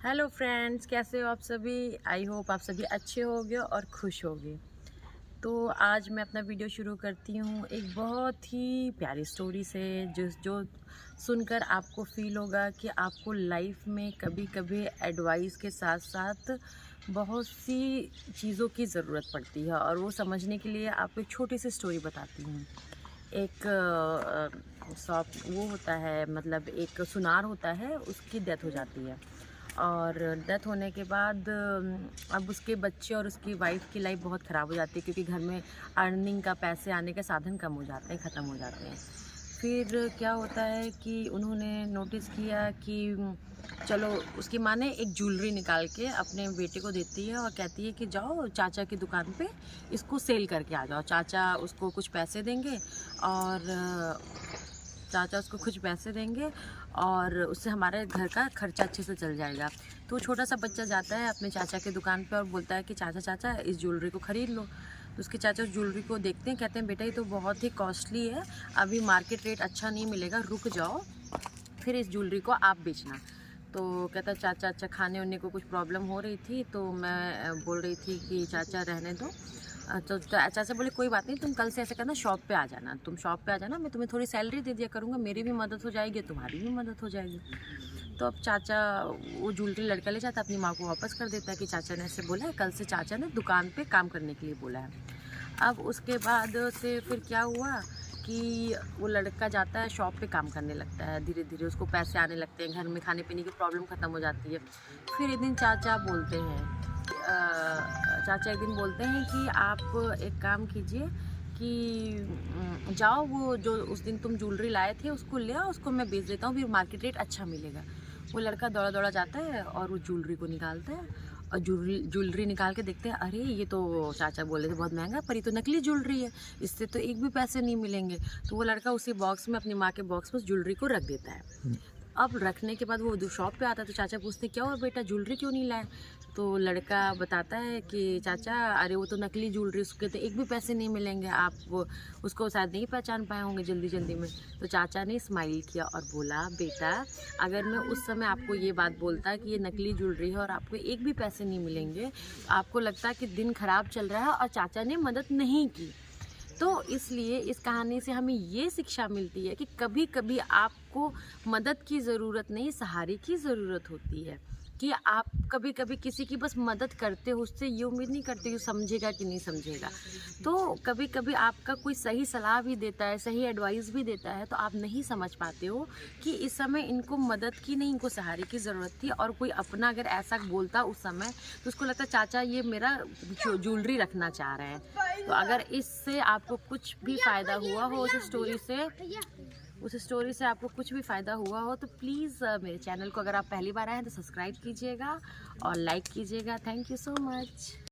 Hello friends, कैसे हो आप सभी। आई होप आप सभी अच्छे होंगे और खुश होंगे। तो आज मैं अपना वीडियो शुरू करती हूँ एक बहुत ही प्यारी स्टोरी से, जो सुनकर आपको फील होगा कि आपको लाइफ में कभी कभी एडवाइस के साथ साथ बहुत सी चीज़ों की ज़रूरत पड़ती है। और वो समझने के लिए आपको एक छोटी सी स्टोरी बताती हूँ। एक शॉप वो होता है, मतलब एक सुनार होता है, उसकी डेथ हो जाती है। और डेथ होने के बाद अब उसके बच्चे और उसकी वाइफ की लाइफ बहुत ख़राब हो जाती है, क्योंकि घर में अर्निंग का, पैसे आने के साधन कम हो जाते हैं, ख़त्म हो जाते हैं। फिर क्या होता है कि उन्होंने नोटिस किया कि चलो, उसकी माँ ने एक ज्वेलरी निकाल के अपने बेटे को देती है और कहती है कि जाओ चाचा की दुकान पे इसको सेल करके आ जाओ। चाचा उसको कुछ पैसे देंगे और और उससे हमारे घर का खर्चा अच्छे से चल जाएगा। तो छोटा सा बच्चा जाता है अपने चाचा की दुकान पे और बोलता है कि चाचा चाचा इस ज्वेलरी को ख़रीद लो। तो उसके चाचा उस ज्वेलरी को देखते हैं, कहते हैं बेटा ये तो बहुत ही कॉस्टली है, अभी मार्केट रेट अच्छा नहीं मिलेगा, रुक जाओ, फिर इस ज्वेलरी को आप बेचना। तो कहता है चाचा अच्छा, खाने वाने को कुछ प्रॉब्लम हो रही थी तो मैं बोल रही थी कि चाचा रहने दो। तो चाचा बोले कोई बात नहीं, तुम कल से ऐसे करना, शॉप पे आ जाना, तुम शॉप पे आ जाना, मैं तुम्हें थोड़ी सैलरी दे दिया करूँगा, मेरी भी मदद हो जाएगी, तुम्हारी भी मदद हो जाएगी। तो अब चाचा वो ज्वेलरी लड़का ले जाता, अपनी माँ को वापस कर देता है कि चाचा ने ऐसे बोला है, कल से चाचा ने दुकान पे काम करने के लिए बोला है। अब उसके बाद से फिर क्या हुआ कि वो लड़का जाता है शॉप पे काम करने लगता है, धीरे धीरे उसको पैसे आने लगते हैं, घर में खाने पीने की प्रॉब्लम ख़त्म हो जाती है। फिर एक दिन चाचा एक दिन बोलते हैं कि आप एक काम कीजिए कि जाओ, वो जो उस दिन तुम ज्वेलरी लाए थे उसको ले आओ, उसको मैं बेच देता हूँ, फिर मार्केट रेट अच्छा मिलेगा। वो लड़का दौड़ा दौड़ा जाता है और वो ज्वेलरी को निकालता है और ज्वेलरी निकाल के देखते हैं, अरे ये तो चाचा बोले थे बहुत महंगा, पर ये तो नकली ज्वेलरी है, इससे तो एक भी पैसे नहीं मिलेंगे। तो वो लड़का उसी बॉक्स में, अपनी माँ के बॉक्स में उस ज्वेलरी को रख देता है। अब रखने के बाद वो शॉप पे आता है तो चाचा पूछते क्या हुआ बेटा, ज्वेलरी क्यों नहीं लाए। तो लड़का बताता है कि चाचा अरे वो तो नकली ज्वेलरी, उसके तो एक भी पैसे नहीं मिलेंगे, आप वो उसको शायद नहीं पहचान पाए होंगे जल्दी जल्दी में। तो चाचा ने स्माइल किया और बोला बेटा, अगर मैं उस समय आपको ये बात बोलता कि ये नकली ज्वेलरी है और आपको एक भी पैसे नहीं मिलेंगे, आपको लगता कि दिन खराब चल रहा है और चाचा ने मदद नहीं की। तो इसलिए इस कहानी से हमें ये शिक्षा मिलती है कि कभी कभी आपको मदद की ज़रूरत नहीं, सहारे की ज़रूरत होती है। कि आप कभी कभी किसी की बस मदद करते हो, उससे ये उम्मीद नहीं करते कि समझेगा कि नहीं समझेगा। तो कभी कभी आपका कोई सही सलाह भी देता है, सही एडवाइस भी देता है, तो आप नहीं समझ पाते हो कि इस समय इनको मदद की नहीं, इनको सहारे की ज़रूरत थी। और कोई अपना अगर ऐसा बोलता उस समय, तो उसको लगता चाचा ये मेरा ज्वेलरी रखना चाह रहे हैं। तो अगर इससे आपको कुछ भी फ़ायदा हुआ हो उस स्टोरी से आपको कुछ भी फ़ायदा हुआ हो, तो प्लीज़ मेरे चैनल को अगर आप पहली बार आए हैं तो सब्सक्राइब कीजिएगा और लाइक कीजिएगा। Thank you so much.